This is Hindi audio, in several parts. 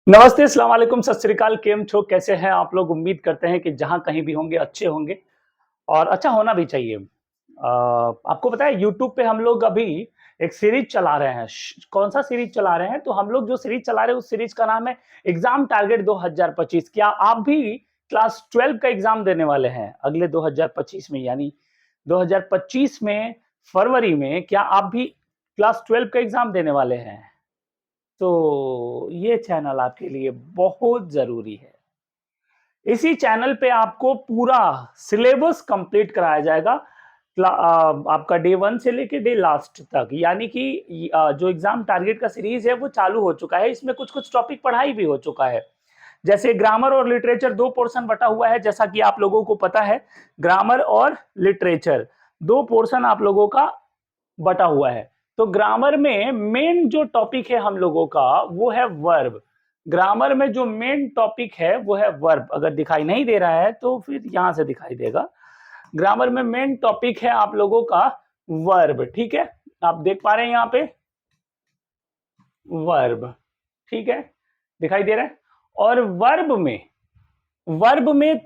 नमस्ते, अस्सलाम वालेकुम, सत श्री अकाल, केम छो, कैसे हैं आप लोग? उम्मीद करते हैं कि जहाँ कहीं भी होंगे अच्छे होंगे और अच्छा होना भी चाहिए। आपको पता है यूट्यूब पे हम लोग अभी एक सीरीज़ चला रहे हैं। कौन-सा सीरीज़ चला रहे हैं? तो हम लोग जो सीरीज़ चला रहे हैं उस सीरीज़ का नाम है एग्ज़ाम टारगेट 2025। क्या आप भी क्लास 12 का एग्ज़ाम देने वाले हैं अगले 2025 में? यानी 2025 में फरवरी में क्या आप भी क्लास 12 का एग्ज़ाम देने वाले हैं? तो ये चैनल आपके लिए बहुत ज़रूरी है। इसी चैनल पे आपको पूरा सिलेबस कंप्लीट कराया जाएगा। आपका डे 1 से लेके डे लास्ट तक, यानी कि जो एग्ज़ाम टारगेट का सीरीज़ है वो चालू हो चुका है। इसमें कुछ-कुछ टॉपिक पढ़ाई भी हो चुका है। जैसे ग्रामर और लिटरेचर 2 पोर्शन बँटा हुआ है, जैसा कि आप लोगों को पता है। ग्रामर और लिटरेचर 2 पोर्शन आप लोगों का बटा हुआ है। तो ग्रामर में मेन जो टॉपिक है हम लोगों का वो है वर्ब। ग्रामर में जो मेन टॉपिक है वो है वर्ब। अगर दिखाई नहीं दे रहा है तो फिर यहाँ से दिखाई देगा। ग्रामर में मेन टॉपिक है आप लोगों का वर्ब, ठीक है? आप देख पा रहे हैं यहाँ पे वर्ब, ठीक है? दिखाई दे रहा है? और वर्ब में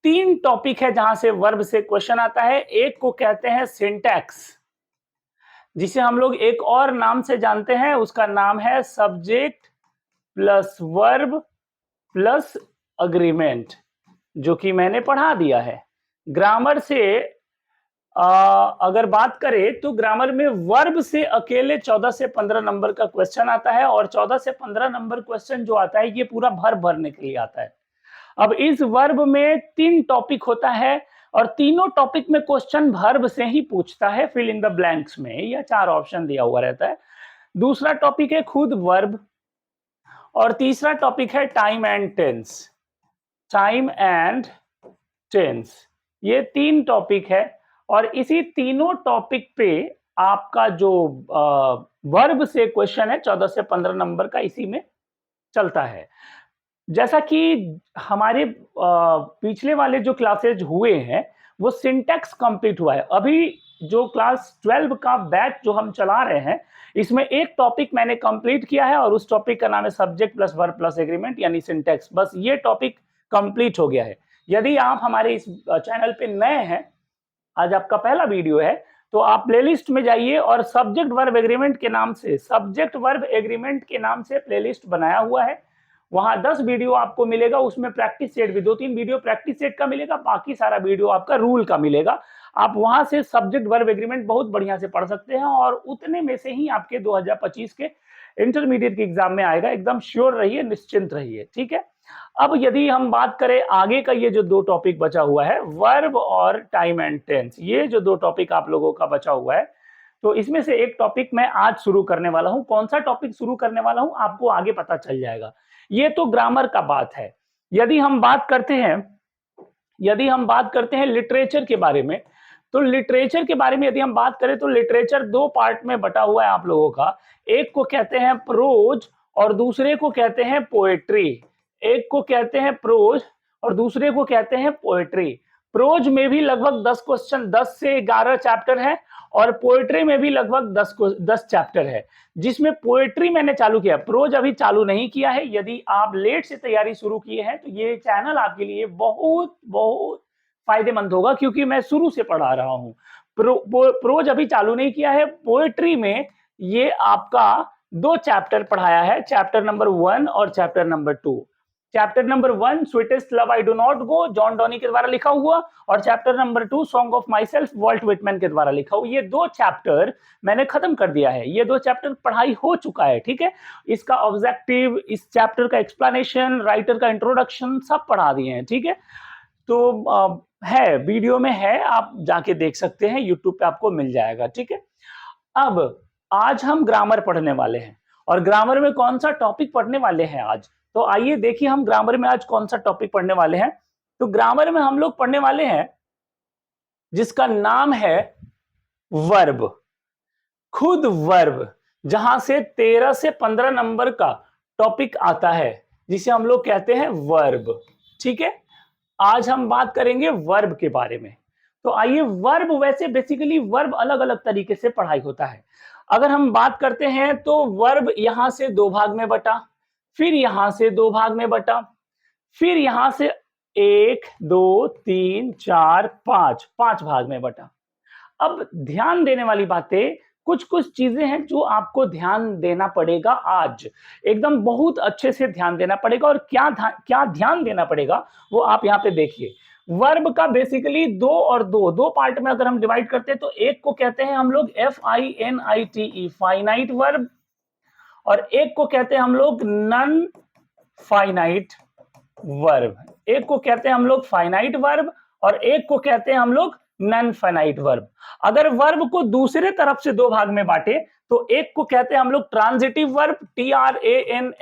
3 टॉपिक है जहां से वर्ब से क्वेश्चन आता है। एक को कहते हैं सिंटैक्स, जिसे हम लोग एक और नाम से जानते हैं, उसका नाम है subject plus verb plus agreement, जो कि मैंने पढ़ा दिया है। ग्रामर से अगर बात करें तो ग्रामर में वर्ब से अकेले 14 से 15 नंबर का क्वेश्चन आता है, और 14 से 15 नंबर क्वेश्चन जो आता है ये पूरा भरने के लिए आता है। अब इस वर्ब में 3 टॉपिक होता है और तीनों टॉपिक में क्वेश्चन वर्ब से ही पूछता है, फिल इन द ब्लैंक्स में, या 4 ऑप्शन दिया हुआ रहता है। दूसरा टॉपिक है खुद वर्ब, और तीसरा टॉपिक है time and tense. Time and tense, ये 3 टॉपिक है, और इसी तीनों टॉपिक पे आपका जो वर्ब से क्वेश्चन है 14 से 15 नंबर का इसी में चलता है। जैसा कि हमारे पिछले वाले जो क्लासेज हुए हैं वो सिंटैक्स कंप्लीट हुआ है। अभी जो क्लास 12 का बैच जो हम चला रहे हैं इसमें एक टॉपिक मैंने कंप्लीट किया है, और उस टॉपिक का नाम है subject plus verb plus agreement, यानी सिंटैक्स। बस ये टॉपिक कंप्लीट हो गया है। यदि आप हमारे इस चैनल पे नए हैं, आज आपका पहला वीडियो है, तो आप प्लेलिस्ट में जाइए और सब्जेक्ट वर्ब एग्रीमेंट के नाम से प्लेलिस्ट बनाया हुआ है। वहां 10 वीडियो आपको मिलेगा, उसमें प्रैक्टिस सेट भी 2-3 वीडियो प्रैक्टिस सेट का मिलेगा, बाकी सारा वीडियो आपका रूल का मिलेगा। आप वहां से सब्जेक्ट वर्ब एग्रीमेंट बहुत बढ़िया से पढ़ सकते हैं, और उतने में से ही आपके 2025 के इंटरमीडिएट के एग्जाम में आएगा। एकदम श्योर रहिए, निश्चिंत रहिए, ठीक है? अब यदि हम बात करें आगे का, ये जो 2 टॉपिक बचा हुआ है, वर्ब और टाइम एंड टेंस, ये जो 2 टॉपिक आप लोगों का बचा हुआ है, तो इसमें से एक टॉपिक मैं आज शुरू करने वाला हूं। कौन सा टॉपिक शुरू करने वाला हूं आपको आगे पता चल जाएगा। ये तो ग्रामर का बात है। यदि हम बात करते हैं यदि हम बात करते हैं लिटरेचर के बारे में, तो लिटरेचर के बारे में यदि हम बात करें तो लिटरेचर 2 पार्ट में बटा हुआ है आप लोगों का। एक को कहते हैं प्रोज और दूसरे को कहते हैं पोएट्री। एक को कहते हैं प्रोज और दूसरे को कहते हैं पोएट्री। प्रोज में भी लगभग 10 क्वेश्चन, 10 से 11 चैप्टर है, और पोएट्री में भी लगभग 10 चैप्टर है। जिसमें पोएट्री मैंने चालू किया, प्रोज अभी चालू नहीं किया है। यदि आप लेट से तैयारी शुरू किए हैं तो ये चैनल आपके लिए बहुत बहुत फायदेमंद होगा, क्योंकि मैं शुरू से पढ़ा रहा हूं। प्रोज अभी चालू नहीं किया है। पोएट्री में ये आपका 2 चैप्टर पढ़ाया है, चैप्टर नंबर 1 और chapter number 2। Chapter number 1 sweetest love I do not go, John Donny के द्वारा लिखा हुआ, और chapter number 2 song of my self, Walt Whitman के द्वारा लिखा हुआ। ये 2 चैप्टर मैंने खत्म कर दिया है। ये 2 चैप्टर पढ़ाई हो चुका है, ठीक है? इसका ऑब्जेक्टिव, इस चैप्टर का एक्सप्लेनेशन, राइटर का इंट्रोडक्शन सब पढ़ा दिए हैं, ठीक है? तो है, वीडियो में है, आप जाके देख सकते हैं, यूट्यूब पे आपको मिल जाएगा, ठीक है? अब आज हम ग्रामर पढ़ने वाले हैं, और ग्रामर में कौन सा टॉपिक पढ़ने वाले हैं आज? तो आइए देखिए हम ग्रामर में आज कौन सा टॉपिक पढ़ने वाले हैं। तो ग्रामर में हम लोग पढ़ने वाले हैं जिसका नाम है वर्ब, खुद वर्ब, जहां से 13 से 15 नंबर का टॉपिक आता है, जिसे हम लोग कहते हैं वर्ब, ठीक है? आज हम बात करेंगे वर्ब के बारे में। तो आइए, वर्ब, वैसे बेसिकली वर्ब अलग अलग तरीके से पढ़ाई होता है। अगर हम बात करते हैं तो वर्ब यहां से 2 भाग में बटा। फिर यहां से 2 भाग में बटा, फिर यहां से 1 2 3 4 5 5 भाग में बटा। अब ध्यान देने वाली बातें, कुछ कुछ चीजें हैं जो आपको ध्यान देना पड़ेगा आज, एकदम बहुत अच्छे से ध्यान देना पड़ेगा। और क्या ध्यान देना पड़ेगा वो आप यहाँ पे देखिए। वर्ब का बेसिकली दो और दो पार्ट में अगर हम डिवाइड करते हैं तो एक को कहते हैं हम लोग FINITE फाइनाइट वर्ब, और एक को कहते हैं हम लोग नन फाइनाइट वर्ब। एक को कहते हैं हम लोग फाइनाइट वर्ब और एक को कहते हैं हम लोग नन फाइनाइट वर्ब। अगर वर्ब को दूसरे तरफ से 2 भाग में बांटे तो एक को कहते हैं हम लोग transitive verb, TRANSITIVE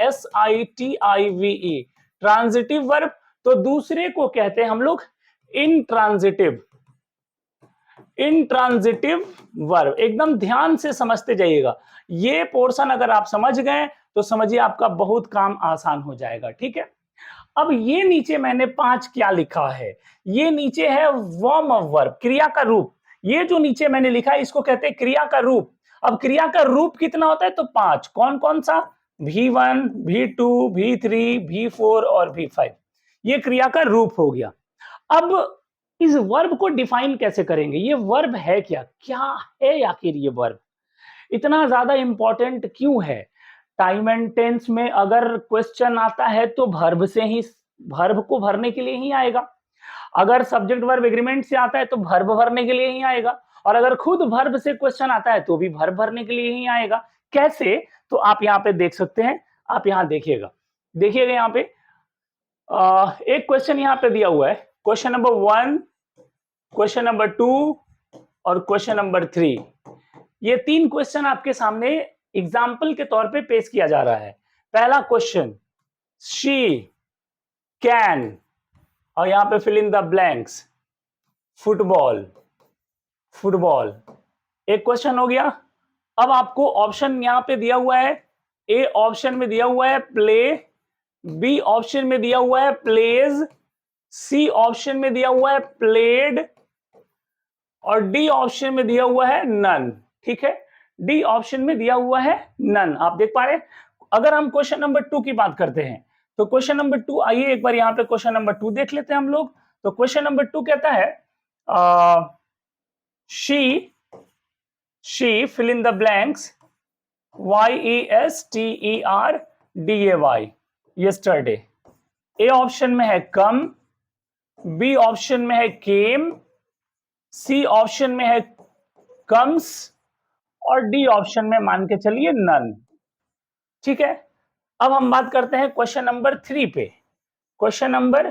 transitive verb, तो दूसरे को कहते हैं हम लोग इंट्रांजिटिव वर्ब। एकदम ध्यान से समझते जाइएगा, ये पोर्शन अगर आप समझ गए तो समझिए आपका बहुत काम आसान हो जाएगा। ठीक है, अब ये नीचे मैंने 5 क्या लिखा है, ये नीचे है फॉर्म ऑफ वर्ब, क्रिया का रूप। ये जो नीचे मैंने लिखा है इसको कहते हैं क्रिया का रूप। अब क्रिया का रूप कितना होता है, तो 5। कौन कौन सा, V1 V2 V3 V4 और V5, ये क्रिया का रूप हो गया। अब इस वर्ब को डिफाइन कैसे करेंगे, ये वर्ब है क्या, क्या है आखिर ये वर्ब, इतना ज्यादा इंपॉर्टेंट क्यों है। टाइम एंड टेंस में अगर क्वेश्चन आता है तो वर्ब से ही, वर्ब को भरने के लिए ही आएगा। अगर सब्जेक्ट वर्ब एग्रीमेंट से आता है तो वर्ब भरने के लिए ही आएगा, और अगर खुद वर्ब से क्वेश्चन आता है तो भी वर्ब भरने के लिए ही आएगा। कैसे, तो आप यहाँ पे देख सकते हैं, आप यहाँ देखिएगा, देखिएगा यहाँ पे एक क्वेश्चन यहाँ पे दिया हुआ है, क्वेश्चन नंबर 1, क्वेश्चन नंबर 2 और क्वेश्चन नंबर 3। ये 3 क्वेश्चन आपके सामने एग्जाम्पल के तौर पे पेश किया जा रहा है। पहला क्वेश्चन, शी कैन, और यहां पे fill in the blanks, football, football, एक क्वेश्चन हो गया। अब आपको ऑप्शन यहां पे दिया हुआ है, ए ऑप्शन में दिया हुआ है प्ले, बी ऑप्शन में दिया हुआ है प्लेज, सी ऑप्शन में दिया हुआ है प्लेड, और डी ऑप्शन में दिया हुआ है नन। ठीक है, डी ऑप्शन में दिया हुआ है नन, आप देख पा रहे हैं। अगर हम क्वेश्चन नंबर 2 की बात करते हैं तो क्वेश्चन नंबर 2, आइए एक बार यहां पे क्वेश्चन नंबर 2 देख लेते हैं हम लोग। तो क्वेश्चन नंबर 2 कहता है she fill in the blanks, YESTERDAY, yesterday. A option में है कम, बी ऑप्शन में है केम, सी ऑप्शन में है कम्स, और डी ऑप्शन में मान के चलिए नन। ठीक है, अब हम बात करते हैं क्वेश्चन नंबर 3 पे। क्वेश्चन नंबर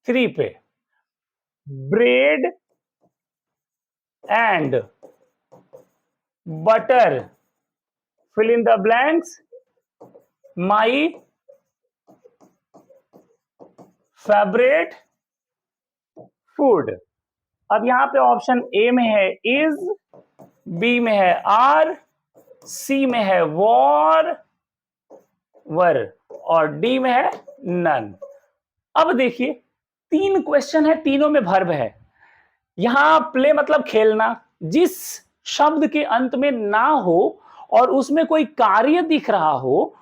3 पे, bread and butter fill in the blanks, my favourite food. अब यहां पे ऑप्शन ए में है इज, बी में है आर, सी में है वॉर वर, और डी में है नन। अब देखिए 3 क्वेश्चन है, तीनों में वर्ब है। यहां प्ले मतलब खेलना, जिस शब्द के अंत में ना हो और उसमें कोई कार्य दिख रहा हो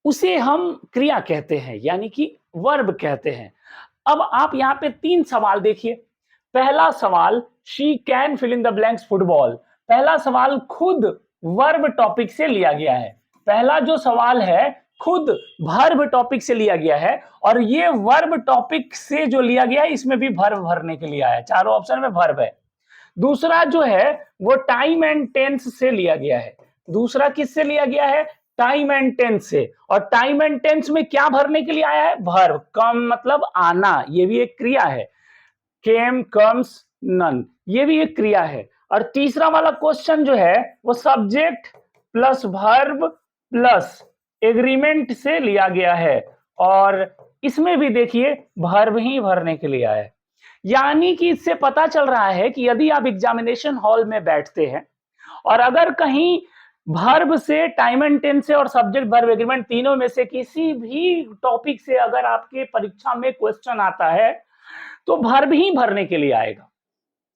उसे हम क्रिया कहते हैं, यानी कि वर्ब कहते हैं। अब आप यहां पे 3 सवाल देखिए। पहला सवाल, she can fill in the blanks football, पहला सवाल खुद वर्ब टॉपिक से लिया गया है। पहला जो सवाल है खुद वर्ब टॉपिक से लिया गया है, और ये वर्ब टॉपिक से जो लिया गया है इसमें भी वर्ब भरने के लिए आया है, चारों ऑप्शन में वर्ब है। दूसरा जो है वो टाइम एंड टेंस से लिया गया है। दूसरा किससे लिया गया है, टाइम एंड टेंस से, और टाइम एंड टेंस में क्या भरने के लिए आया है, वर्ब। कम मतलब आना, ये भी एक क्रिया है, केम कम्स नन, ये भी एक क्रिया है। और तीसरा वाला क्वेश्चन जो है वो subject plus verb plus agreement से लिया गया है, और इसमें भी देखिए वर्ब ही भरने के लिए आया है। यानी कि इससे पता चल रहा है कि यदि आप एग्जामिनेशन हॉल में बैठते हैं और अगर कहीं वर्ब से, टाइम एंड टेंस से और सब्जेक्ट वर्ब एग्रीमेंट तीनों में से किसी भी टॉपिक से अगर आपके परीक्षा में क्वेश्चन आता है तो वर्ब ही भरने के लिए आएगा।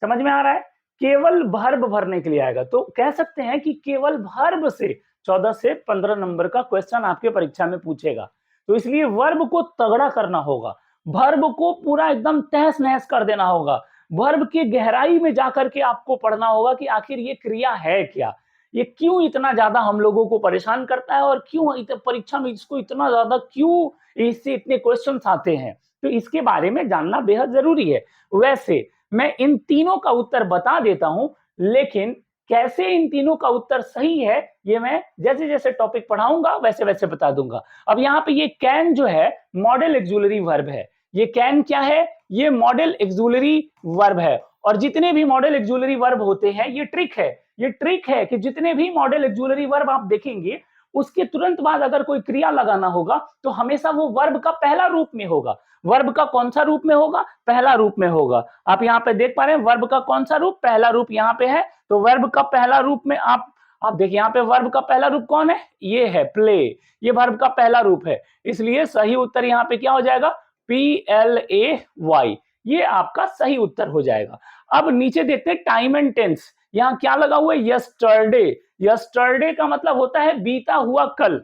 समझ में आ रहा है, केवल वर्ब भरने के लिए आएगा। तो कह सकते हैं कि केवल वर्ब से 14 से 15 नंबर का क्वेश्चन आपके परीक्षा में पूछेगा। तो इसलिए वर्ब को तगड़ा करना होगा, वर्ब को पूरा एकदम तहस नहस कर देना होगा, वर्ब की गहराई में जाकर के आपको पढ़ना होगा कि आखिर ये क्रिया है क्या, ये क्यों इतना ज्यादा हम लोगों को परेशान करता है और क्यों परीक्षा में इसको इतना ज्यादा क्यों इससे इतने क्वेश्चन आते हैं। तो इसके बारे में जानना बेहद जरूरी है। वैसे मैं इन तीनों का उत्तर बता देता हूं, लेकिन कैसे इन तीनों का उत्तर सही है ये मैं जैसे जैसे टॉपिक पढ़ाऊंगा वैसे वैसे बता दूंगा। अब यहाँ पे ये कैन जो है मॉडल एक्सुलरी वर्ब है। ये कैन क्या है? ये मॉडल एक्सुलरी वर्ब है। और जितने भी मॉडल एक्सुलरी वर्ब होते हैं, ये ट्रिक है कि जितने भी मॉडल एक्सुलरी वर्ब आप देखेंगे उसके तुरंत बाद अगर कोई क्रिया लगाना होगा तो हमेशा वो वर्ब का पहला रूप में होगा। वर्ब का कौन सा रूप में होगा? पहला रूप में होगा। आप यहाँ पे देख पा रहे हैं वर्ब का कौन सा रूप? पहला रूप यहाँ पे है। तो वर्ब का पहला रूप में आप देखिए यहाँ पे वर्ब का पहला रूप कौन है? ये है प्ले। ये वर्ब का पहला रूप है, इसलिए सही उत्तर यहाँ पे क्या हो जाएगा? PLAY। ये आपका सही उत्तर हो जाएगा। अब नीचे देखते हैं टाइम एंड टेंस। यहाँ क्या लगा हुआ है? यस्टरडे। यस्टरडे का मतलब होता है बीता हुआ कल।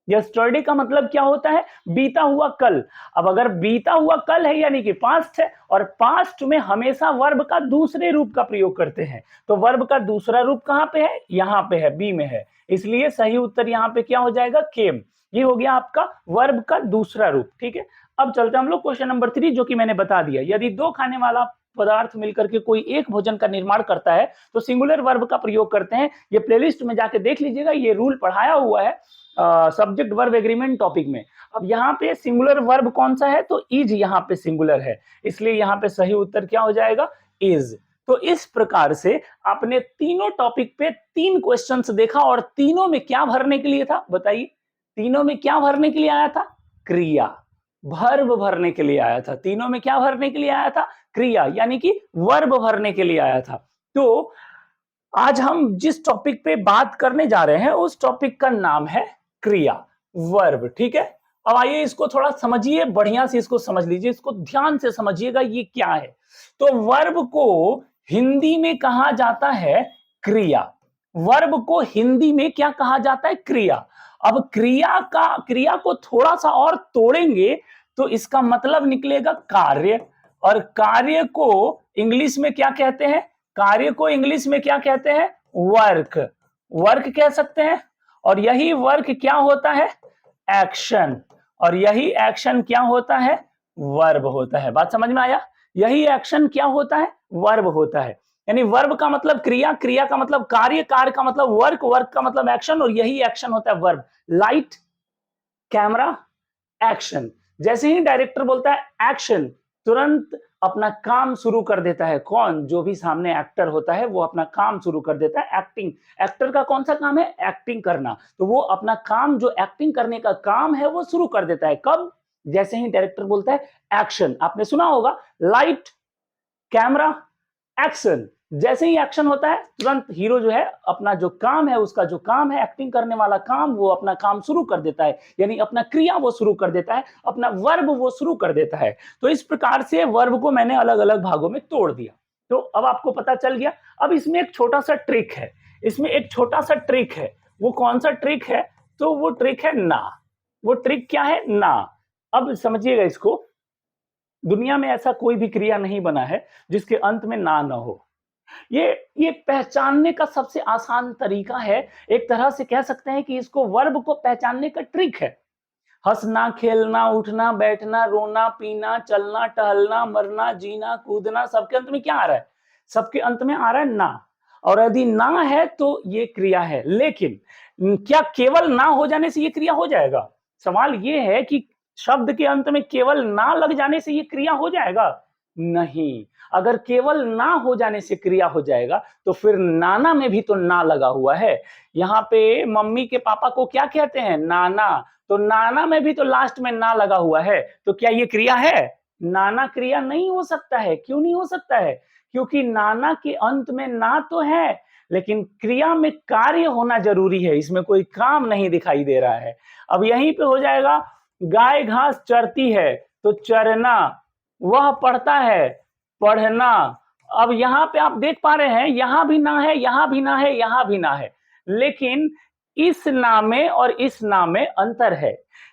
यस्टरडे का मतलब क्या होता है? बीता हुआ कल। अब अगर बीता हुआ कल है यानी कि पास्ट है, और पास्ट में हमेशा वर्ब का दूसरे रूप का प्रयोग करते हैं। तो वर्ब का दूसरा रूप कहां पे है? यहां पे है, बी में है। इसलिए सही उत्तर यहां पे क्या हो जाएगा? केम। ये हो गया आपका वर्ब का दूसरा रूप। ठीक है, अब चलते हम लोग क्वेश्चन नंबर 3, जो कि मैंने बता दिया। यदि दो खाने वाला पदार्थ मिलकर के कोई एक भोजन का निर्माण करता है तो सिंगुलर वर्ब का प्रयोग करते हैं। ये प्लेलिस्ट में जाके देख लीजिएगा, ये रूल पढ़ाया हुआ है सब्जेक्ट वर्ब एग्रीमेंट टॉपिक में। अब यहाँ पे सिंगुलर वर्ब कौन सा है? तो इज यहाँ पे सिंगुलर है, इसलिए यहाँ पे सही उत्तर क्या हो जाएगा? इज। तो इस प्रकार से आपने तीनों टॉपिक पे 3 क्वेश्चंस देखा, और तीनों में क्या भरने के लिए था? बताइए, तीनों में क्या भरने के लिए आया था? क्रिया, वर्ब भरने के लिए आया था। तीनों में क्या भरने के लिए आया था? क्रिया, यानी कि वर्ब भरने के लिए आया था। तो आज हम जिस टॉपिक पे बात करने जा रहे हैं उस टॉपिक का नाम है क्रिया, वर्ब। ठीक है, अब आइए इसको थोड़ा समझिए, बढ़िया से इसको समझ लीजिए, इसको ध्यान से समझिएगा ये क्या है। तो वर्ब को हिंदी में कहा जाता है क्रिया। वर्ब को हिंदी में क्या कहा जाता है? क्रिया। अब क्रिया को थोड़ा सा और तोड़ेंगे तो इसका मतलब निकलेगा कार्य, और कार्य को इंग्लिश में क्या कहते हैं? कार्य को इंग्लिश में क्या कहते हैं? वर्क। वर्क कह सकते हैं। और यही वर्क क्या होता है? एक्शन। और यही एक्शन क्या होता है? वर्ब होता है। बात समझ में आया? यही एक्शन क्या होता है? वर्ब होता है। यानी वर्ब का मतलब क्रिया, क्रिया का मतलब कार्य, कार्य का मतलब वर्क, वर्क का मतलब एक्शन, और यही एक्शन होता है वर्ब। Light, camera, action. जैसे ही डायरेक्टर बोलता है एक्शन, तुरंत अपना काम शुरू कर देता है। कौन? जो भी सामने एक्टर होता है वो अपना काम शुरू कर देता है। एक्टिंग, एक्टर का कौन सा काम है? एक्टिंग करना। तो वो अपना काम, जो एक्टिंग करने का काम है, वो शुरू कर देता है। कब? जैसे ही डायरेक्टर बोलता है एक्शन। आपने सुना होगा, लाइट, कैमरा, एक्शन। जैसे ही एक्शन होता है तुरंत हीरो जो है अपना जो काम है, उसका जो काम है एक्टिंग करने वाला काम, वो अपना काम शुरू कर देता है, यानी अपना क्रिया वो शुरू कर देता है, अपना वर्ब वो शुरू कर देता है। तो इस प्रकार से वर्ब को मैंने अलग अलग भागों में तोड़ दिया। तो अब आपको पता चल गया। अब इसमें एक छोटा सा ट्रिक है, इसमें एक छोटा सा ट्रिक है। वो कौन सा ट्रिक है? तो वो ट्रिक है ना। वो ट्रिक क्या है? ना। अब समझिएगा इसको, दुनिया में ऐसा कोई भी क्रिया नहीं बना है जिसके अंत में ना ना हो। ये पहचानने का सबसे आसान तरीका है। एक तरह से कह सकते हैं कि इसको वर्ब को पहचानने का ट्रिक है। हंसना, खेलना, उठना, बैठना, रोना, पीना, चलना, टहलना, मरना, जीना, कूदना, सबके अंत में क्या आ रहा है? सबके अंत में आ रहा है ना। और यदि ना है तो ये क्रिया है। लेकिन क्या केवल ना हो जाने से ये क्रिया हो जाएगा? सवाल ये है कि शब्द के अंत में केवल ना लग जाने से ये क्रिया हो जाएगा? नहीं। अगर केवल ना हो जाने से क्रिया हो जाएगा तो फिर नाना में भी तो ना लगा हुआ है। यहाँ पे मम्मी के पापा को क्या कहते हैं? नाना। तो नाना में भी तो लास्ट में ना लगा हुआ है। तो क्या ये क्रिया है? नाना क्रिया नहीं हो सकता है। क्यों नहीं हो सकता है? क्योंकि नाना के अंत में ना तो है, लेकिन क्रिया में कार्य होना जरूरी है। इसमें कोई काम नहीं दिखाई दे रहा है। अब यहीं पे हो जाएगा, गाय घास चरती है तो चरना, वह पढ़ता है, पढ़ना। अब यहाँ पे आप देख पा रहे हैं, यहां भी ना है, यहां भी ना है, यहां भी ना है, लेकिन इस ना में और इस ना में अंतर है।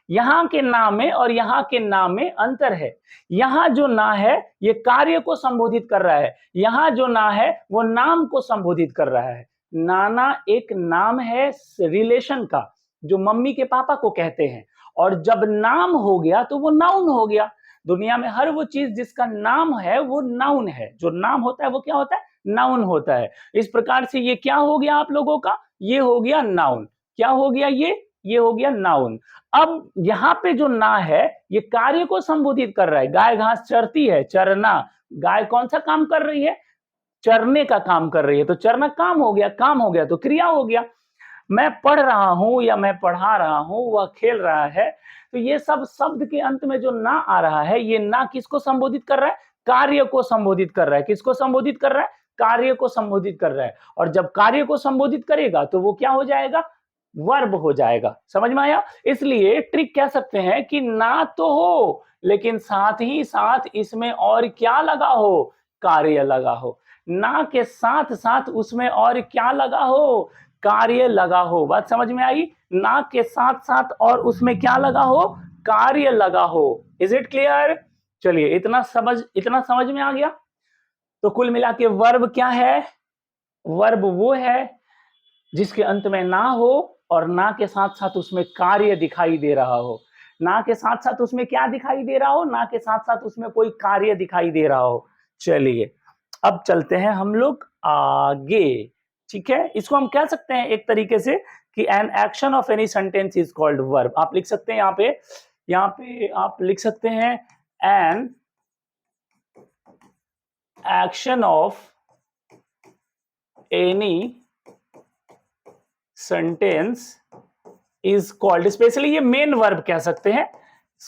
यहाँ के ना में और यहाँ के ना में अंतर है। यहाँ जो ना है ये कार्य को संबोधित कर रहा है, यहाँ जो ना है वो नाम को संबोधित कर रहा है। नाना एक नाम है रिलेशन का, जो मम्मी के पापा को कहते हैं, और जब नाम हो गया तो वो नाउन हो गया। दुनिया में हर वो चीज जिसका नाम है वो नाउन है, जो नाम होता है वो क्या होता है, नाउन होता है। इस प्रकार से ये क्या हो गया आप लोगों का, ये हो गया नाउन। क्या हो गया ये हो गया नाउन। अब यहाँ पे जो ना है ये कार्य को संबोधित कर रहा है। गाय घास चरती है, चरना, गाय कौन सा काम कर रही है, चरने का काम कर रही है, तो चरना काम हो गया, काम हो गया तो क्रिया हो गया। मैं पढ़ रहा हूं या मैं पढ़ा रहा हूं, वह खेल रहा है, तो ये सब शब्द के अंत में जो ना आ रहा है, ये ना किसको संबोधित कर रहा है, कार्य को संबोधित कर रहा है। किसको संबोधित कर रहा है, कार्य को संबोधित कर रहा है। और जब कार्य को संबोधित करेगा तो वो क्या हो जाएगा, वर्ब हो जाएगा। समझ में आया। इसलिए ट्रिक कह सकते हैं कि ना तो हो लेकिन साथ ही साथ इसमें और क्या लगा हो, कार्य लगा हो। ना के साथ साथ उसमें और क्या लगा हो, कार्य लगा हो। बात समझ में आई, ना के साथ साथ और उसमें क्या लगा हो, कार्य लगा हो। Is it clear. चलिए इतना समझ में आ गया। तो कुल मिला के वर्ब क्या है, वर्ब वो है जिसके अंत में ना हो और ना के साथ साथ उसमें कार्य दिखाई दे रहा हो। ना के साथ साथ उसमें क्या दिखाई दे रहा हो, ना के साथ साथ उसमें कोई कार्य दिखाई दे रहा हो। चलिए अब चलते हैं हम लोग आगे। ठीक है, इसको हम कह सकते हैं एक तरीके से कि an action of any sentence is called verb. आप लिख सकते हैं यहाँ पे आप लिख सकते हैं an action of any sentence is called, specially ये मेन वर्ब कह सकते हैं,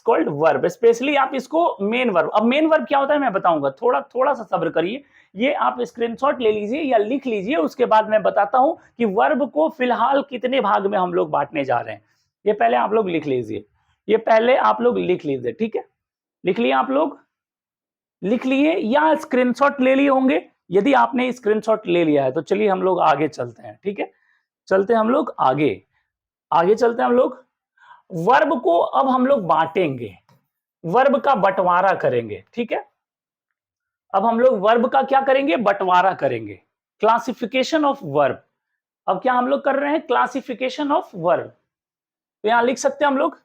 कॉल्ड वर्ब। स्पेशली आप इसको मेन वर्ब, अब मेन वर्ब क्या होता है मैं बताऊंगा, थोड़ा सा सब्र करिए। ये आप स्क्रीनशॉट ले लीजिए या लिख लीजिए, उसके बाद मैं बताता हूं कि वर्ब को फिलहाल कितने भाग में हम लोग बांटने जा रहे हैं। ये पहले आप लोग लिख लीजिए, ये पहले आप लोग लिख लीजिए। ठीक है, लिख लिए आप लोग, लिख लिए या स्क्रीनशॉट ले लिए होंगे। यदि आपने स्क्रीनशॉट ले लिया है तो चलिए हम लोग आगे चलते हैं। ठीक है, चलते हैं हम लोग आगे, आगे चलते हैं हम लोग। वर्ब को अब हम लोग बांटेंगे, वर्ब का बंटवारा करेंगे। ठीक है, अब हम लोग वर्ब का क्या करेंगे, बंटवारा करेंगे, क्लासिफिकेशन ऑफ वर्ब। अब क्या हम लोग कर रहे हैं, क्लासिफिकेशन ऑफ वर्ब। तो यहां लिख सकते हैं हम लोग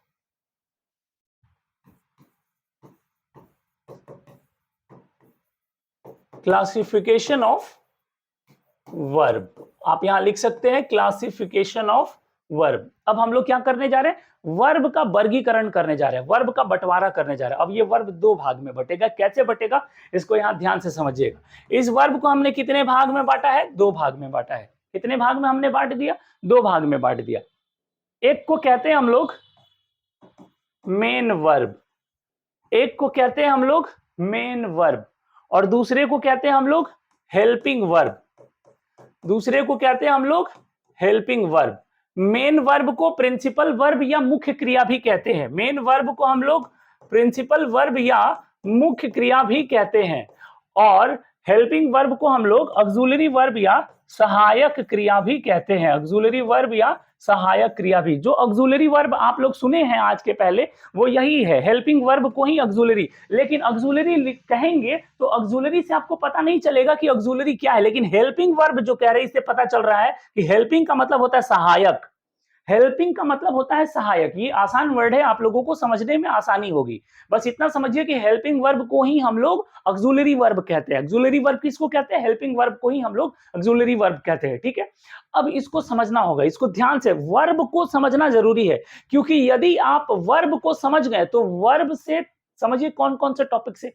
क्लासिफिकेशन ऑफ वर्ब। आप यहां लिख सकते हैं क्लासिफिकेशन ऑफ वर्ब। अब हम लोग क्या करने जा रहे हैं, वर्ब का वर्गीकरण करने जा रहे हैं, वर्ब का बंटवारा करने जा रहे हैं। अब ये वर्ब दो भाग में बटेगा, कैसे बटेगा इसको यहां ध्यान से समझिएगा। इस वर्ब को हमने कितने भाग में बांटा है, दो भाग में बांटा है। कितने भाग में हमने बांट दिया, दो भाग में बांट दिया। एक को कहते हैं हम लोग मेन वर्ब, एक को कहते हैं हम लोग मेन वर्ब, और दूसरे को कहते हैं हम लोग हेल्पिंग वर्ब, दूसरे को कहते हैं हम लोग हेल्पिंग वर्ब। मेन वर्ब को प्रिंसिपल वर्ब या मुख्य क्रिया भी कहते हैं, मेन वर्ब को हम लोग प्रिंसिपल वर्ब या मुख्य क्रिया भी कहते हैं, और हेल्पिंग वर्ब को हम लोग ऑक्सिलरी वर्ब या सहायक क्रिया भी कहते हैं, ऑक्सिलरी वर्ब या सहायक क्रिया भी। जो ऑक्सिलरी वर्ब आप लोग सुने हैं आज के पहले वो यही है, हेल्पिंग वर्ब को ही ऑक्सिलरी। लेकिन ऑक्सिलरी कहेंगे तो ऑक्सिलरी से आपको पता नहीं चलेगा कि ऑक्सिलरी क्या है, लेकिन हेल्पिंग वर्ब जो कह रहे हैं इससे पता चल रहा है कि हेल्पिंग का मतलब होता है सहायक, हेल्पिंग का मतलब होता है सहायक। ये आसान वर्ड है, आप लोगों को समझने में आसानी होगी। बस इतना समझिए कि हेल्पिंग वर्ब को ही हम लोग ऑक्सिलरी वर्ब कहते हैं। ऑक्सिलरी वर्ब किसको कहते हैं, हेल्पिंग वर्ब को ही हम लोग ऑक्सिलरी वर्ब कहते हैं। ठीक है, अब इसको समझना होगा, इसको ध्यान से, वर्ब को समझना जरूरी है, क्योंकि यदि आप वर्ब को समझ गए तो वर्ब से समझिए कौन कौन से टॉपिक से,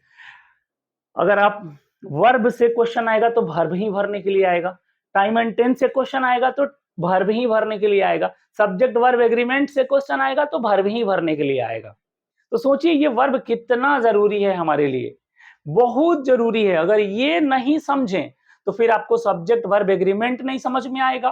अगर आप वर्ब से क्वेश्चन आएगा तो वर्ब ही भरने के लिए आएगा, टाइम एंड टेंस से क्वेश्चन आएगा तो वर्ब ही भरने के लिए आएगा, सब्जेक्ट वर्ब एग्रीमेंट से क्वेश्चन आएगा तो वर्ब ही भरने के लिए आएगा। तो सोचिए ये वर्ब कितना जरूरी है हमारे लिए, बहुत जरूरी है। अगर ये नहीं समझें तो फिर आपको सब्जेक्ट वर्ब एग्रीमेंट नहीं समझ में आएगा,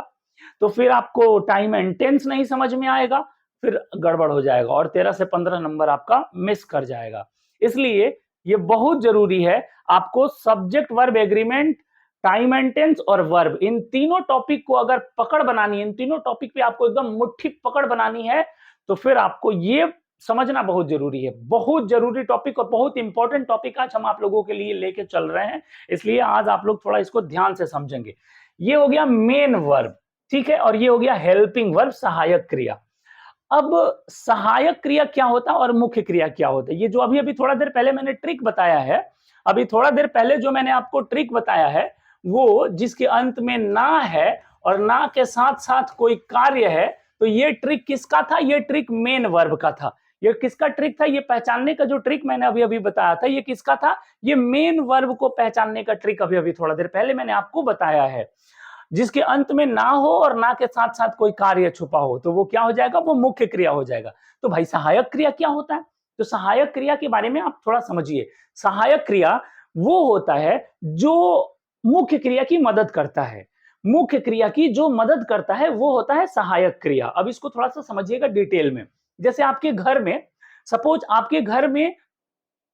तो फिर आपको टाइम एंड टेंस नहीं समझ में आएगा, फिर गड़बड़ हो जाएगा और 13 से 15 नंबर आपका मिस कर जाएगा। इसलिए ये बहुत जरूरी है, आपको subject verb agreement, time and tense और वर्ब, इन तीनों टॉपिक को अगर पकड़ बनानी है, इन तीनों टॉपिक पे आपको एकदम मुट्ठी पकड़ बनानी है, तो फिर आपको ये समझना बहुत जरूरी है, बहुत जरूरी टॉपिक और बहुत इंपॉर्टेंट टॉपिक आज हम आप लोगों के लिए लेके चल रहे हैं, इसलिए आज आप लोग थोड़ा इसको ध्यान से समझेंगे। ये हो गया मेन वर्ब, ठीक है, और ये हो गया हेल्पिंग वर्ब, सहायक क्रिया। अब सहायक क्रिया क्या होता है और मुख्य क्रिया क्या होता है, ये जो अभी अभी थोड़ा देर पहले मैंने ट्रिक बताया है, अभी थोड़ा देर पहले जो मैंने आपको ट्रिक बताया है, वो जिसके अंत में ना है और ना के साथ साथ कोई कार्य है, तो ये ट्रिक किसका था, ये ट्रिक मेन वर्ब का था। ये किसका ट्रिक था, ये पहचानने का जो ट्रिक मैंने अभी अभी बताया था, ये किसका था, ये मेन वर्ब को पहचानने का ट्रिक अभी अभी थोड़ा देर पहले मैंने आपको बताया है। जिसके अंत में ना हो और ना के साथ साथ कोई कार्य छुपा हो, तो वो क्या हो जाएगा, वो मुख्य क्रिया हो जाएगा। तो भाई सहायक क्रिया क्या होता है, तो सहायक क्रिया के बारे में आप थोड़ा समझिए। सहायक क्रिया वो होता है जो मुख्य क्रिया की मदद करता है, मुख्य क्रिया की जो मदद करता है वो होता है सहायक क्रिया। अब इसको थोड़ा सा समझिएगा डिटेल में। जैसे आपके घर में, सपोज आपके घर में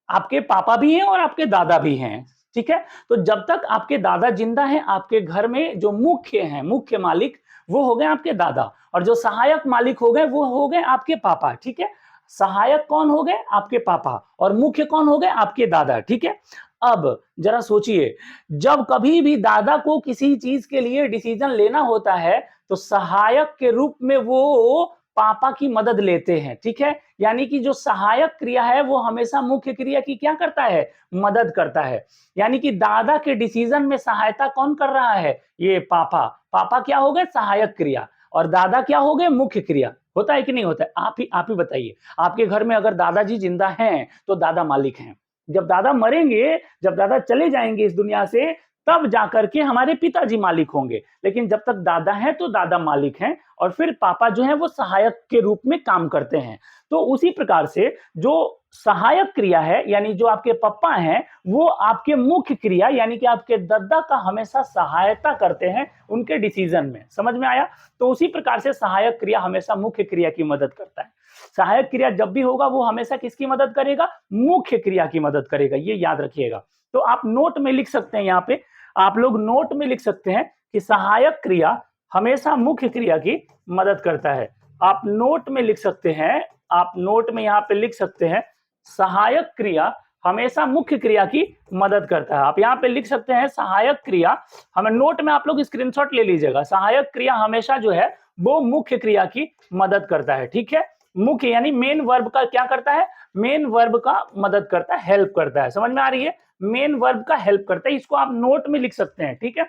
आपके पापा भी हैं और आपके दादा भी हैं, ठीक है, तो जब तक आपके दादा जिंदा हैं, आपके घर में जो मुख्य हैं, मुख्य मालिक, वो हो गए आपके दादा, और जो सहायक मालिक हो गए वो हो गए आपके पापा, ठीक है। सहायक कौन हो गए, आपके पापा, और मुख्य कौन हो गए, आपके दादा, ठीक है। अब जरा सोचिए, जब कभी भी दादा को किसी चीज के लिए डिसीजन लेना होता है, तो सहायक के रूप में वो पापा की मदद लेते हैं, ठीक है। यानी कि जो सहायक क्रिया है वो हमेशा मुख्य क्रिया की क्या करता है, मदद करता है। यानी कि दादा के डिसीजन में सहायता कौन कर रहा है, ये पापा। पापा क्या हो गए, सहायक क्रिया, और दादा क्या हो गए, मुख्य क्रिया। होता है कि नहीं होता है, आप ही बताइए। आपके घर में अगर दादाजी जिंदा हैं तो दादा मालिक हैं, जब दादा मरेंगे, जब दादा चले जाएंगे इस दुनिया से, तब जाकर के हमारे पिताजी मालिक होंगे, लेकिन जब तक दादा हैं तो दादा मालिक हैं, और फिर पापा जो है वो सहायक के रूप में काम करते हैं। तो उसी प्रकार से जो सहायक क्रिया है, यानी जो आपके पापा हैं, वो आपके मुख्य क्रिया यानी कि आपके दादा का हमेशा सहायता करते हैं उनके डिसीजन में। समझ में आया। तो उसी प्रकार से सहायक क्रिया हमेशा मुख्य क्रिया की मदद करता है। सहायक क्रिया जब भी होगा वो हमेशा किसकी मदद करेगा, मुख्य क्रिया की मदद करेगा, ये याद रखिएगा। तो आप नोट में लिख सकते हैं, यहाँ पे आप लोग नोट में लिख सकते हैं कि सहायक क्रिया हमेशा मुख्य क्रिया की मदद करता है। आप नोट में लिख सकते हैं, आप नोट में यहाँ पे लिख सकते हैं, सहायक क्रिया हमेशा मुख्य क्रिया की मदद करता है। आप यहाँ पे लिख सकते हैं सहायक क्रिया, हमें नोट में आप लोग स्क्रीनशॉट ले लीजिएगा। सहायक क्रिया हमेशा जो है वो मुख्य क्रिया की मदद करता है, ठीक है। मुख्य यानी मेन वर्ब का क्या करता है, मेन वर्ब का मदद करता है, हेल्प करता है। समझ में आ रही है, मेन वर्ब का हेल्प करता है, इसको आप नोट में लिख सकते हैं, ठीक है।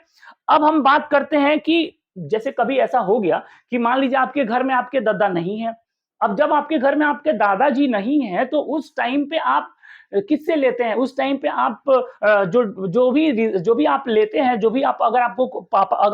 अब हम बात करते हैं कि जैसे कभी ऐसा हो गया कि मान लीजिए आपके घर में आपके दादा नहीं है। अब जब आपके घर में आपके दादाजी नहीं है, तो उस टाइम पे आप किससे लेते हैं, उस टाइम पे आप जो भी आप लेते हैं, जो भी आप अगर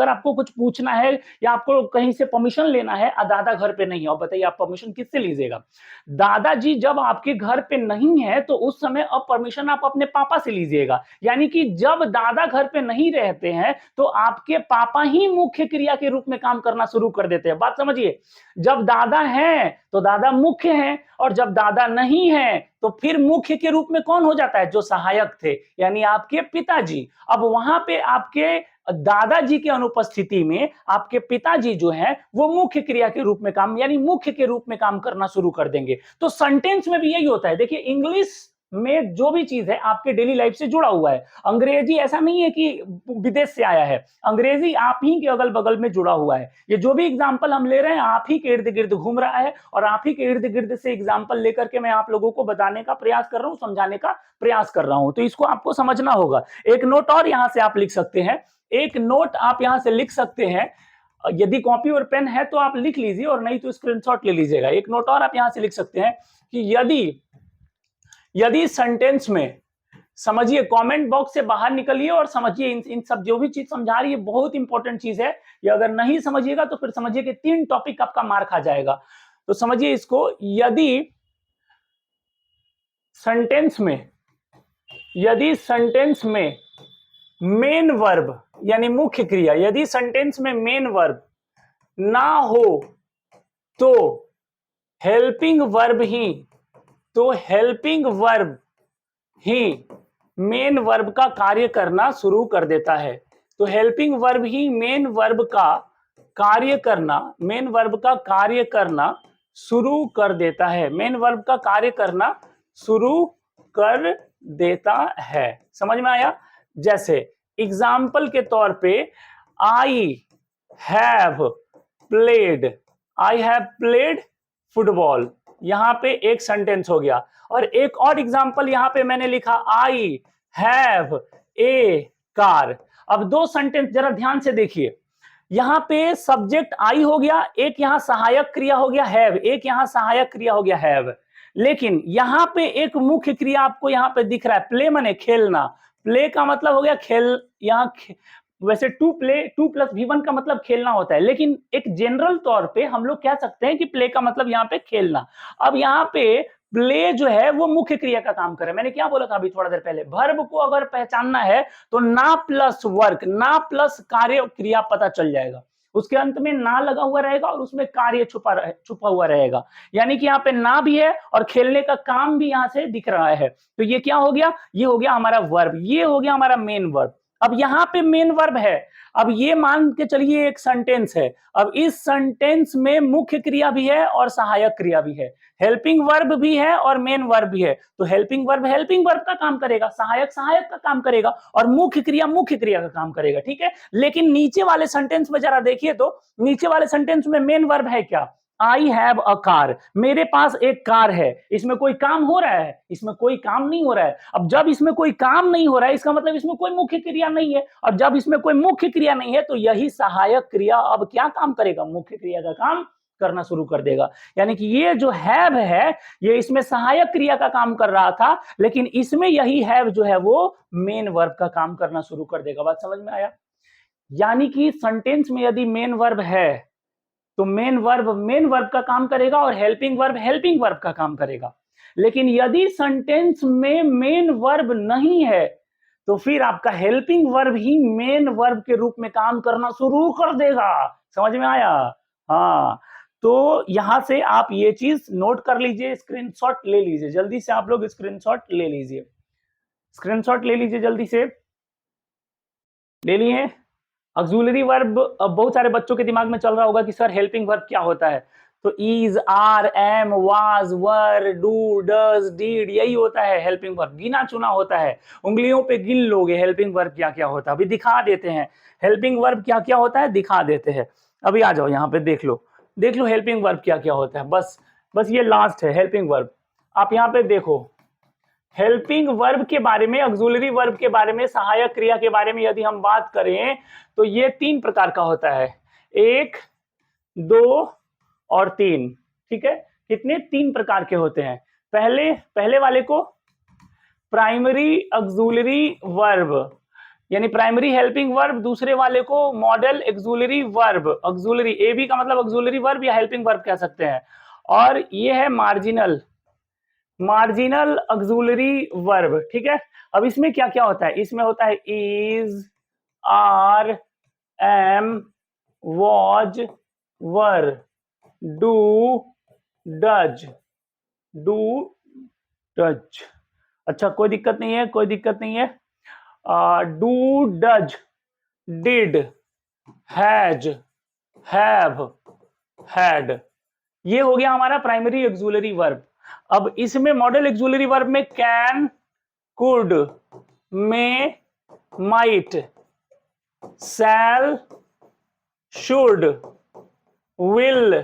आपको कुछ पूछना है या आपको कहीं से परमिशन लेना है, दादा घर पे नहीं है, और बताइए आप परमिशन किससे लीजिएगा। दादाजी जब आपके घर पे नहीं है तो उस समय अब परमिशन आप अपने पापा से लीजिएगा। यानी कि जब दादा घर पे नहीं रहते हैं तो आपके पापा ही मुख्य क्रिया के रूप में काम करना शुरू कर देते हैं। बात समझिए, जब दादा हैं तो दादा मुख्य हैं, और जब दादा नहीं है तो फिर मुख्य के रूप में कौन हो जाता है, जो सहायक थे, यानी आपके पिताजी। अब वहां पे आपके दादाजी की अनुपस्थिति में आपके पिताजी जो हैं वो मुख्य क्रिया के रूप में काम, यानी मुख्य के रूप में काम करना शुरू कर देंगे। तो सेंटेंस में भी यही होता है। देखिए इंग्लिश में जो भी चीज है आपके डेली लाइफ से जुड़ा हुआ है। अंग्रेजी ऐसा नहीं है कि विदेश से आया है, अंग्रेजी आप ही के अगल बगल में जुड़ा हुआ है। ये जो भी एग्जाम्पल हम ले रहे हैं आप ही के इर्द गिर्द घूम रहा है, और आप ही के इर्द गिर्द से एग्जाम्पल लेकर के मैं आप लोगों को बताने का प्रयास कर रहा हूं, समझाने का प्रयास कर रहा हूं। तो इसको आपको समझना होगा। एक नोट और यहां से आप लिख सकते हैं, एक नोट आप यहां से लिख सकते हैं। यदि कॉपी और पेन है तो आप लिख लीजिए, और नहीं तो स्क्रीनशॉट ले लीजिएगा। एक नोट और आप यहां से लिख सकते हैं कि यदि सेंटेंस में, समझिए, कमेंट बॉक्स से बाहर निकलिए और समझिए इन सब जो भी चीज समझा रही है बहुत इंपॉर्टेंट चीज है। ये अगर नहीं समझिएगा तो फिर समझिए कि 3 टॉपिक आपका मार खा जाएगा। तो समझिए इसको, यदि सेंटेंस में मेन वर्ब यानी मुख्य क्रिया, यदि सेंटेंस में मेन वर्ब ना हो तो हेल्पिंग वर्ब ही मेन वर्ब का कार्य करना शुरू कर देता है। तो हेल्पिंग वर्ब ही मेन वर्ब का कार्य करना शुरू कर देता है, मेन वर्ब का कार्य करना शुरू कर देता है। समझ में आया? जैसे एग्जाम्पल के तौर पे आई हैव प्लेड फुटबॉल, यहां पे एक सेंटेंस हो गया। और एक और एग्जाम्पल यहां पे मैंने लिखा आई हैव ए कार। अब दो सेंटेंस जरा ध्यान से देखिए, यहां पे सब्जेक्ट आई हो गया, एक यहां सहायक क्रिया हो गया हैव, एक यहां सहायक क्रिया हो गया हैव। लेकिन यहां पे एक मुख्य क्रिया आपको यहां पे दिख रहा है, प्ले माने खेलना। प्ले का मतलब हो गया खेल, वैसे टू प्लस V1 का मतलब खेलना होता है, लेकिन एक जनरल तौर पे हम लोग कह सकते हैं कि प्ले का मतलब यहाँ पे खेलना। अब यहाँ पे प्ले जो है वो मुख्य क्रिया का काम करे। मैंने क्या बोला था अभी थोड़ा देर पहले, वर्ब को अगर पहचानना है तो ना प्लस वर्क, ना प्लस कार्य क्रिया पता चल जाएगा। उसके अंत में ना लगा हुआ रहेगा और उसमें कार्य छुपा हुआ रहेगा। यानी कि यहाँ पे ना भी है और खेलने का काम भी यहाँ से दिख रहा है। तो ये क्या हो गया? ये हो गया हमारा वर्ब, ये हो गया हमारा मेन वर्ब। अब यहाँ पे मेन वर्ब है। अब ये मान के चलिए एक सेंटेंस है। अब इस सेंटेंस में मुख्य क्रिया भी है और सहायक क्रिया भी है, हेल्पिंग वर्ब भी है और मेन वर्ब भी है। तो हेल्पिंग वर्ब का काम करेगा, सहायक सहायक का काम करेगा और मुख्य क्रिया का काम करेगा। ठीक है, लेकिन नीचे वाले सेंटेंस में जरा देखिए तो नीचे वाले सेंटेंस में मेन वर्ब है क्या? आई हैव अ कार, मेरे पास एक कार है। इसमें कोई काम हो रहा है? इसमें कोई काम नहीं हो रहा है। अब जब इसमें कोई काम नहीं हो रहा है, इसका मतलब इसमें कोई मुख्य क्रिया नहीं है। और जब इसमें कोई मुख्य क्रिया नहीं है तो यही सहायक क्रिया अब क्या काम करेगा? मुख्य क्रिया का काम करना शुरू कर देगा। यानी कि ये जो हैव है, ये इसमें सहायक क्रिया का काम कर रहा था, लेकिन इसमें यही हैव जो है वो मेन वर्ब का काम करना शुरू कर देगा। बात समझ में आया? यानी कि सेंटेंस में यदि मेन वर्ब है तो मेन वर्ब का काम करेगा और हेल्पिंग वर्ब का काम करेगा। लेकिन यदि सेंटेंस में मेन वर्ब नहीं है तो फिर आपका हेल्पिंग वर्ब ही मेन वर्ब के रूप में काम करना शुरू कर देगा। समझ में आया? हाँ, तो यहां से आप ये चीज नोट कर लीजिए, स्क्रीनशॉट ले लीजिए, जल्दी से आप लोग स्क्रीनशॉट ले लीजिए, स्क्रीनशॉट ले लीजिए, जल्दी से ले लिए। ऑक्सिलरी वर्ब अब बहुत सारे बच्चों के दिमाग में चल रहा होगा कि सर हेल्पिंग वर्ब क्या होता है? तो is, are, am, was, were, do, does, did, यही होता है हेल्पिंग वर्ब। गिना चुना होता है, उंगलियों पे गिन लोगे हेल्पिंग वर्ब क्या क्या होता है। अभी दिखा देते हैं हेल्पिंग वर्ब क्या क्या होता है, दिखा देते हैं। अभी आ जाओ यहाँ पे, देख लो हेल्पिंग वर्ब क्या क्या होता है। बस ये लास्ट है हेल्पिंग वर्ब। आप यहाँ पे देखो हेल्पिंग वर्ब के बारे में, ऑक्सिलरी वर्ब के बारे में, सहायक क्रिया के बारे में यदि हम बात करें तो ये तीन प्रकार का होता है, 1, 2 और 3। ठीक है, कितने? 3 प्रकार के होते हैं। पहले वाले को प्राइमरी ऑक्सिलरी वर्ब यानी प्राइमरी हेल्पिंग वर्ब, दूसरे वाले को मॉडल ऑक्सिलरी वर्ब, ऑक्सिलरी एबी का मतलब ऑक्सिलरी वर्ब या हेल्पिंग वर्ब कह सकते हैं। और ये है मार्जिनल ऑक्सिलरी वर्ब। ठीक है, अब इसमें क्या क्या होता है? इसमें होता है is, are, am, was, were, do, does, अच्छा कोई दिक्कत नहीं है, कोई दिक्कत नहीं है। Do, does, did, has, have, had, ये हो गया हमारा प्राइमरी ऑक्सिलरी वर्ब। अब इसमें मॉडल ऑक्सिलरी वर्ब में can, could, may, might, shall, should, will,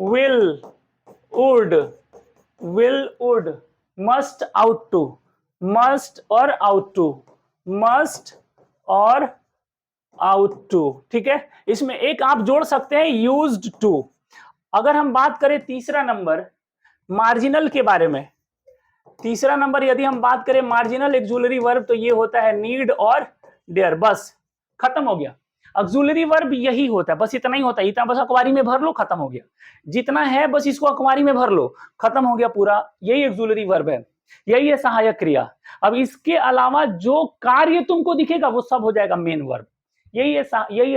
would, must, ought to, ठीक है। इसमें एक आप जोड़ सकते हैं यूज्ड टू। अगर हम बात करें तीसरा नंबर मार्जिनल के बारे में, तीसरा नंबर यदि हम बात करें मार्जिनल ऑक्सिलरी वर्ब तो ये होता है नीड और डेयर। बस खत्म हो गया। ऑक्सिलरी वर्ब यही होता है, बस इतना ही होता है, इतना बस अखबारी में भर लो, खत्म हो गया। जितना है बस इसको अखबारी में भर लो, खत्म हो गया पूरा। यही ऑक्सिलरी वर्ब है, यही है सहायक क्रिया। अब इसके अलावा जो कार्य तुमको दिखेगा वो सब हो जाएगा मेन वर्ब। यही है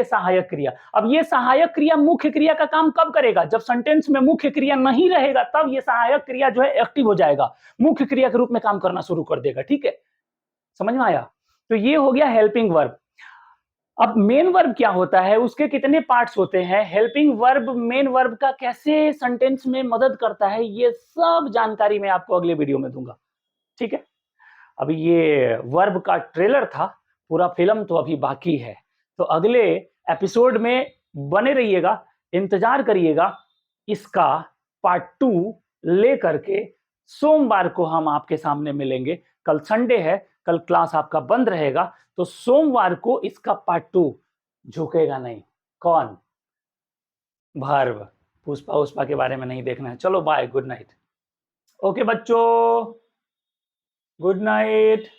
सहायक क्रिया। अब ये सहायक क्रिया मुख्य क्रिया का काम कब करेगा? जब सेंटेंस में मुख्य क्रिया नहीं रहेगा तब ये सहायक क्रिया जो है एक्टिव हो जाएगा, मुख्य क्रिया के रूप में काम करना शुरू कर देगा। ठीक है, समझ में आया? तो ये हो गया हेल्पिंग वर्ब। अब मेन वर्ब क्या होता है, उसके कितने पार्ट्स होते हैं, हेल्पिंग वर्ब मेन वर्ब का कैसे सेंटेंस में मदद करता है, ये सब जानकारी मैं आपको अगले वीडियो में दूंगा। ठीक है, अभी ये वर्ब का ट्रेलर था, पूरा फिल्म तो अभी बाकी है। तो अगले एपिसोड में बने रहिएगा, इंतजार करिएगा, इसका पार्ट 2 लेकर के सोमवार को हम आपके सामने मिलेंगे। कल संडे है, कल क्लास आपका बंद रहेगा, तो सोमवार को इसका पार्ट 2। झुकेगा नहीं। कौन? भर्व। पुष्पा उष्पा के बारे में नहीं देखना है। चलो बाय, गुड नाइट। ओके बच्चों, गुड नाइट।